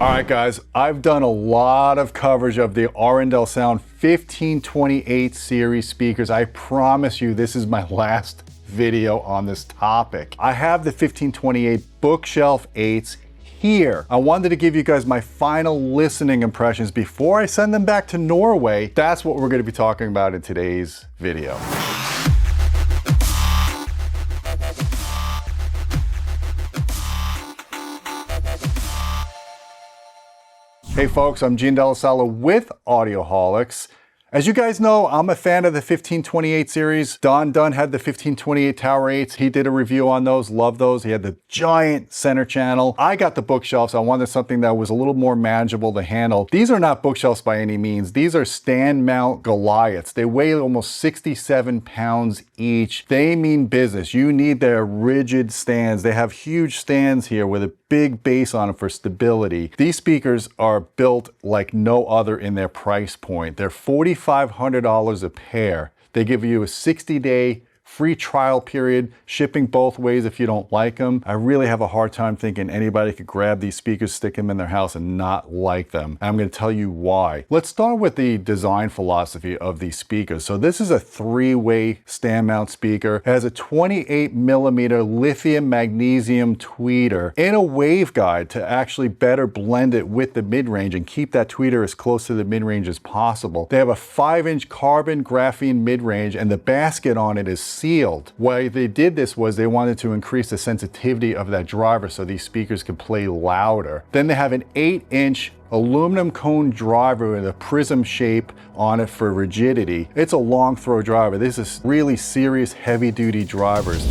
All right, guys, I've done a lot of coverage of the Arendal Sound 1528 series speakers. I promise you this is my last video on this topic. I have the 1528 bookshelf 8s here. I wanted to give you guys my final listening impressions before I send them back to Norway. That's what we're going to be talking about in today's video. Hey folks, I'm Jhené with Audioholics. As you guys know, I'm a fan of the 1528 series. Don Dunn had the 1528 Tower 8s. He did a review on those, love those. He had the giant center channel. I got the bookshelves. I wanted something that was a little more manageable to handle. These are not bookshelves by any means. These are stand mount Goliaths. They weigh almost 67 pounds each. They mean business. You need their rigid stands. They have huge stands here with a big base on them for stability. These speakers are built like no other in their price point. They're $4,500 a pair. They give you a 60-day free trial period, shipping both ways if you don't like them. I really have a hard time thinking anybody could grab these speakers, stick them in their house and not like them. And I'm going to tell you why. Let's start with the design philosophy of these speakers. So this is a three-way stand mount speaker. It has a 28mm lithium magnesium tweeter in a waveguide to actually better blend it with the mid-range and keep that tweeter as close to the mid-range as possible. They have a 5-inch carbon graphene mid-range and the basket on it is sealed. Why they did this was they wanted to increase the sensitivity of that driver so these speakers could play louder. Then they have an 8-inch aluminum cone driver with a prism shape on it for rigidity. It's a long throw driver. This is really serious heavy duty drivers.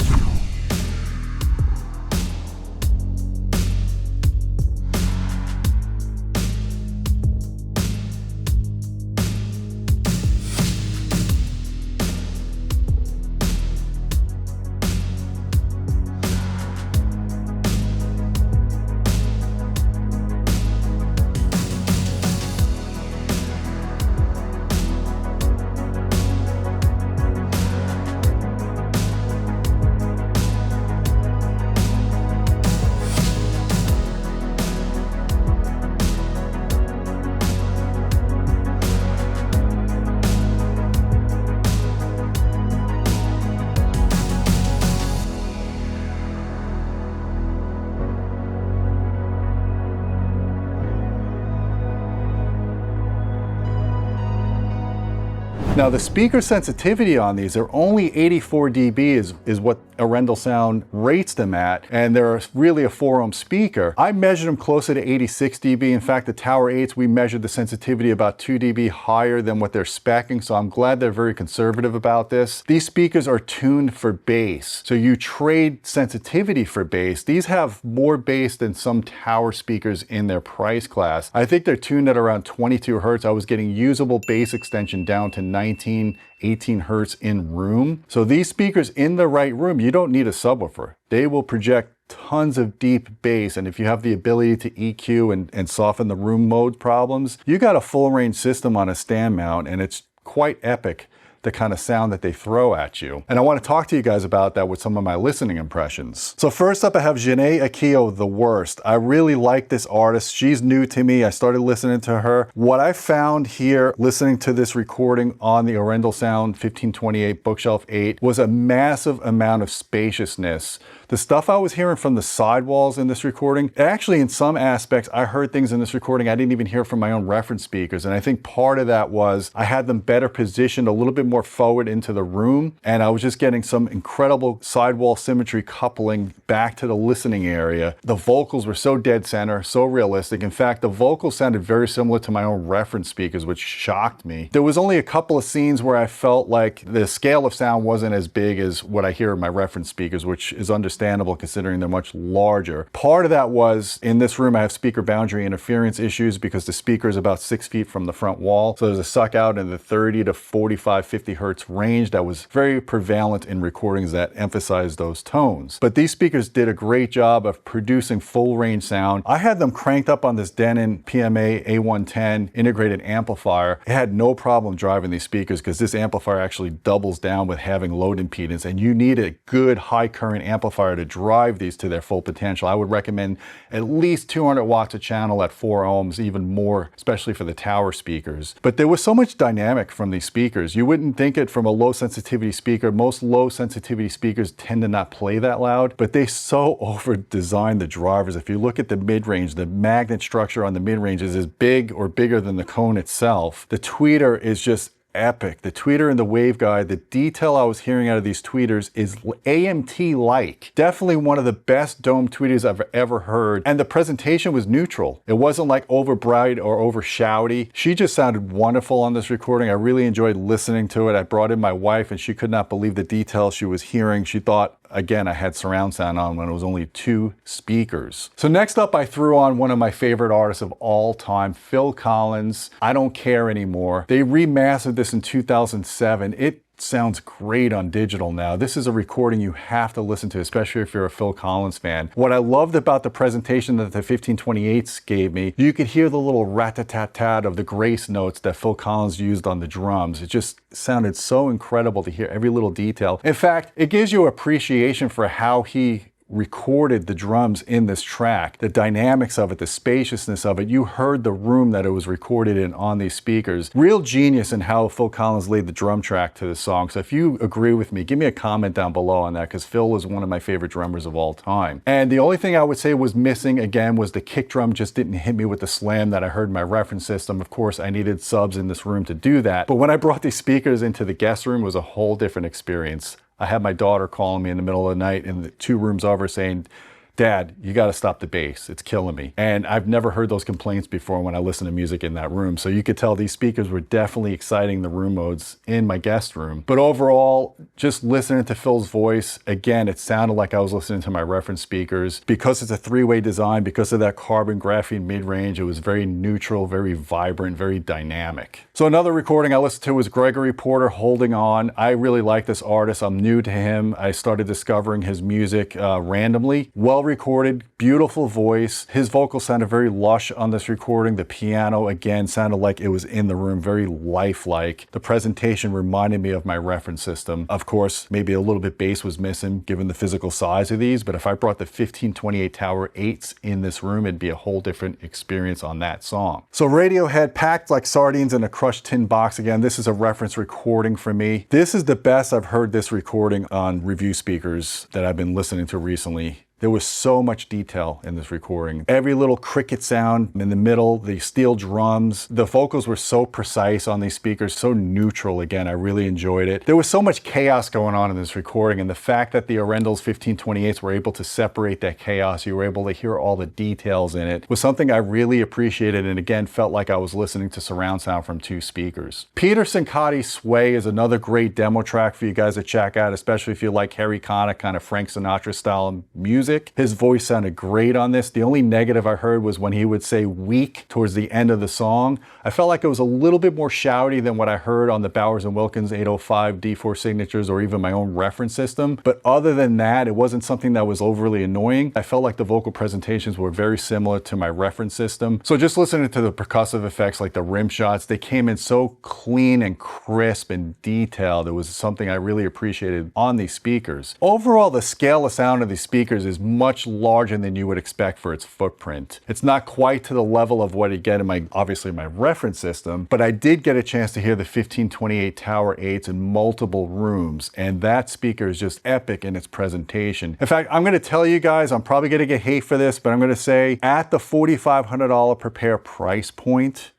Now the speaker sensitivity on these are only 84 dB is what Arendal Sound rates them at, and they're really a 4-ohm speaker. I measured them closer to 86 dB. In fact, the Tower 8s, we measured the sensitivity about 2 dB higher than what they're speccing, so I'm glad they're very conservative about this. These speakers are tuned for bass, so you trade sensitivity for bass. These have more bass than some Tower speakers in their price class. I think they're tuned at around 22 Hertz. I was getting usable bass extension down to 19, 18 Hertz in room. So these speakers in the right room, you don't need a subwoofer. They will project tons of deep bass, and if you have the ability to EQ and soften the room mode problems, you got a full range system on a stand mount, and it's quite epic, the kind of sound that they throw at you. And I want to talk to you guys about that with some of my listening impressions. So first up, I have Jhené Aiko, The Worst. I really like this artist. She's new to me. I started listening to her. What I found here, listening to this recording on the Arendal Sound 1528 Bookshelf 8, was a massive amount of spaciousness. The stuff I was hearing from the sidewalls in this recording, actually in some aspects, I heard things in this recording I didn't even hear from my own reference speakers. And I think part of that was I had them better positioned a little bit more forward into the room, and I was just getting some incredible sidewall symmetry coupling back to the listening area. The vocals were so dead center, so realistic. In fact, the vocals sounded very similar to my own reference speakers, which shocked me. There was only a couple of scenes where I felt like the scale of sound wasn't as big as what I hear in my reference speakers, which is understandable considering they're much larger. Part of that was in this room I have speaker boundary interference issues because the speaker is about 6 feet from the front wall. So there's a suck out in the 30 to 45, 50 150 hertz range that was very prevalent in recordings that emphasized those tones. But these speakers did a great job of producing full range sound. I had them cranked up on this Denon PMA A110 integrated amplifier. It had no problem driving these speakers because this amplifier actually doubles down with having load impedance, and you need a good high current amplifier to drive these to their full potential. I would recommend at least 200 watts a channel at 4 ohms, even more, especially for the tower speakers. But there was so much dynamic from these speakers. You wouldn't think it from a low sensitivity speaker. Most low sensitivity speakers tend to not play that loud, but they so over designed the drivers. If you look at the mid-range, the magnet structure on the mid-range is as big or bigger than the cone itself. The tweeter is just epic. The tweeter and the waveguide, the detail I was hearing out of these tweeters is AMT-like. Definitely one of the best dome tweeters I've ever heard. And the presentation was neutral. It wasn't like over bright or over shouty. She just sounded wonderful on this recording. I really enjoyed listening to it. I brought in my wife and she could not believe the details she was hearing. She thought, again, I had surround sound on when it was only 2 speakers. So next up, I threw on one of my favorite artists of all time, Phil Collins, I Don't Care Anymore. They remastered this in 2007. It sounds great on digital now. This is a recording you have to listen to, especially if you're a Phil Collins fan. What I loved about the presentation that the 1528s gave me, you could hear the little rat-a-tat-tat of the grace notes that Phil Collins used on the drums. It just sounded so incredible to hear every little detail. In fact, it gives you appreciation for how he recorded the drums in this track, the dynamics of it, the spaciousness of it. You heard the room that it was recorded in on these speakers. Real genius in how Phil Collins laid the drum track to the song. So if you agree with me, give me a comment down below on that, because Phil is one of my favorite drummers of all time. And the only thing I would say was missing, again, was the kick drum just didn't hit me with the slam that I heard in my reference system. Of course, I needed subs in this room to do that. But when I brought these speakers into the guest room, it was a whole different experience. I had my daughter calling me in the middle of the night in the 2 rooms over saying, Dad, you got to stop the bass. It's killing me. And I've never heard those complaints before when I listen to music in that room. So you could tell these speakers were definitely exciting the room modes in my guest room. But overall, just listening to Phil's voice, again, it sounded like I was listening to my reference speakers. Because it's a 3-way design, because of that carbon graphene mid-range, it was very neutral, very vibrant, very dynamic. So another recording I listened to was Gregory Porter, Holding On. I really like this artist. I'm new to him. I started discovering his music randomly. Well recorded, beautiful voice. His vocals sounded very lush on this recording. The piano, again, sounded like it was in the room, very lifelike. The presentation reminded me of my reference system. Of course, maybe a little bit bass was missing given the physical size of these, but if I brought the 1528 Tower 8s in this room, it'd be a whole different experience on that song. So Radiohead, Packed Like Sardines in a Crushed Tin Box. Again, this is a reference recording for me. This is the best I've heard this recording on review speakers that I've been listening to recently. There was so much detail in this recording. Every little cricket sound in the middle, the steel drums, the vocals were so precise on these speakers, so neutral. Again, I really enjoyed it. There was so much chaos going on in this recording, and the fact that the Arendal's 1528s were able to separate that chaos, you were able to hear all the details in it, was something I really appreciated, and again, felt like I was listening to surround sound from 2 speakers. Peter Cincotti Sway is another great demo track for you guys to check out, especially if you like Harry Connick, kind of Frank Sinatra style music. His voice sounded great on this. The only negative I heard was when he would say weak towards the end of the song. I felt like it was a little bit more shouty than what I heard on the Bowers & Wilkins 805 D4 signatures or even my own reference system. But other than that, it wasn't something that was overly annoying. I felt like the vocal presentations were very similar to my reference system. So just listening to the percussive effects like the rim shots, they came in so clean and crisp and detailed. It was something I really appreciated on these speakers. Overall, the scale of sound of these speakers is much larger than you would expect for its footprint. It's not quite to the level of what you get in my, obviously my reference system, but I did get a chance to hear the 1528 Tower 8s in multiple rooms, and that speaker is just epic in its presentation. In fact, I'm going to tell you guys, I'm probably going to get hate for this, but I'm going to say at the $4,500 per pair price point,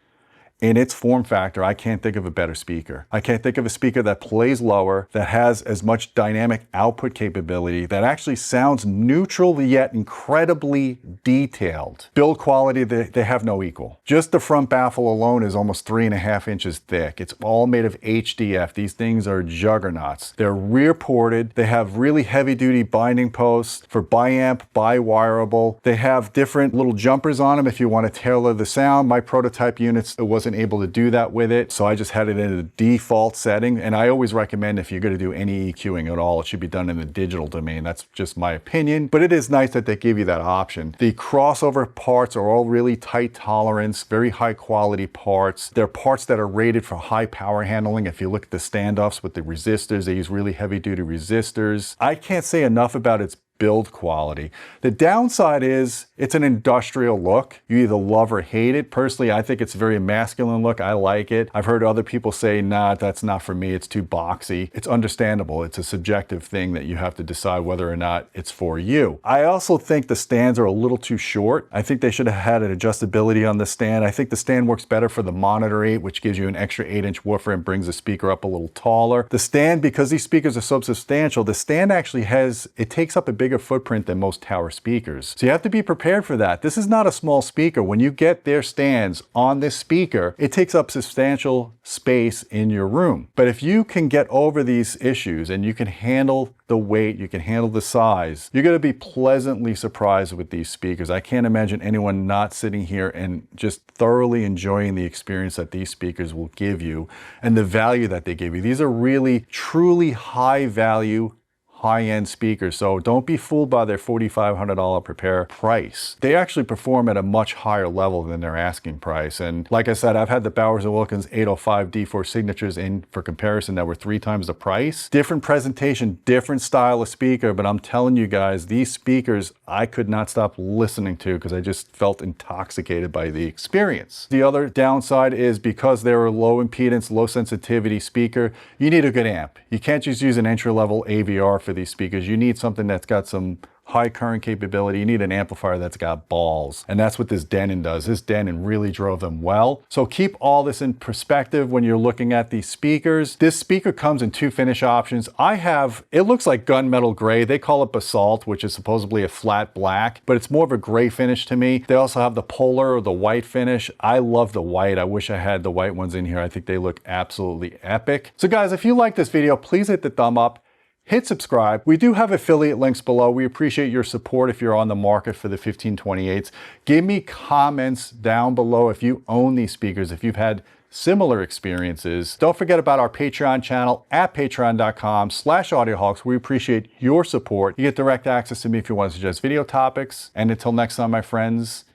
in its form factor, I can't think of a better speaker. I can't think of a speaker that plays lower, that has as much dynamic output capability, that actually sounds neutral yet incredibly detailed. Build quality, they have no equal. Just the front baffle alone is almost 3.5 inches thick. It's all made of HDF. These things are juggernauts. They're rear ported. They have really heavy duty binding posts for biamp, bi-wireable. They have different little jumpers on them if you want to tailor the sound. My prototype units, it wasn't wasn't able to do that with it, so I just had it in the default setting. And I always recommend if you're going to do any EQing at all, it should be done in the digital domain. That's just my opinion, but it is nice that they give you that option. The crossover parts are all really tight tolerance, very high quality parts. They're parts that are rated for high power handling. If you look at the standoffs with the resistors, they use really heavy duty resistors. I can't say enough about its build quality. The downside is it's an industrial look. You either love or hate it. Personally, I think it's a very masculine look. I like it. I've heard other people say, nah, that's not for me. It's too boxy. It's understandable. It's a subjective thing that you have to decide whether or not it's for you. I also think the stands are a little too short. I think they should have had an adjustability on the stand. I think the stand works better for the Monitor 8, which gives you an extra 8-inch woofer and brings the speaker up a little taller. The stand, because these speakers are so substantial, the stand actually it takes up a bigger footprint than most tower speakers. So you have to be prepared for that. This is not a small speaker. When you get their stands on this speaker, it takes up substantial space in your room. But if you can get over these issues and you can handle the weight, you can handle the size, you're going to be pleasantly surprised with these speakers. I can't imagine anyone not sitting here and just thoroughly enjoying the experience that these speakers will give you and the value that they give you. These are really, truly high value, high-end speakers, so don't be fooled by their $4,500 per pair price. They actually perform at a much higher level than their asking price. And like I said, I've had the Bowers & Wilkins 805 D4 signatures in for comparison that were 3 times the price. Different presentation, different style of speaker, but I'm telling you guys, these speakers I could not stop listening to because I just felt intoxicated by the experience. The other downside is because they're a low impedance, low sensitivity speaker, you need a good amp. You can't just use an entry-level AVR for these speakers. You need something that's got some high current capability. You need an amplifier that's got balls. And that's what this Denon does. This Denon really drove them well. So keep all this in perspective when you're looking at these speakers. This speaker comes in 2 finish options. It looks like gunmetal gray. They call it basalt, which is supposedly a flat black, but it's more of a gray finish to me. They also have the polar or the white finish. I love the white. I wish I had the white ones in here. I think they look absolutely epic. So guys, if you like this video, please hit the thumb up. Hit subscribe. We do have affiliate links below. We appreciate your support if you're on the market for the 1528s. Give me comments down below if you own these speakers, if you've had similar experiences. Don't forget about our Patreon channel at patreon.com/audioholics. We appreciate your support. You get direct access to me if you want to suggest video topics. And until next time, my friends,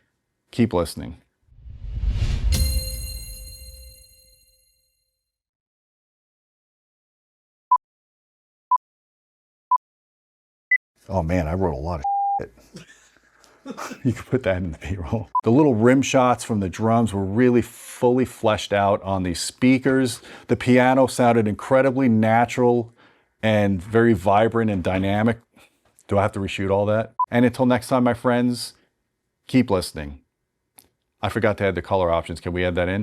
keep listening. Oh man, I wrote a lot of shit. You can put that in the B-roll. The little rim shots from the drums were really fully fleshed out on these speakers. The piano sounded incredibly natural and very vibrant and dynamic. Do I have to reshoot all that? And until next time, my friends, keep listening. I forgot to add the color options. Can we add that in?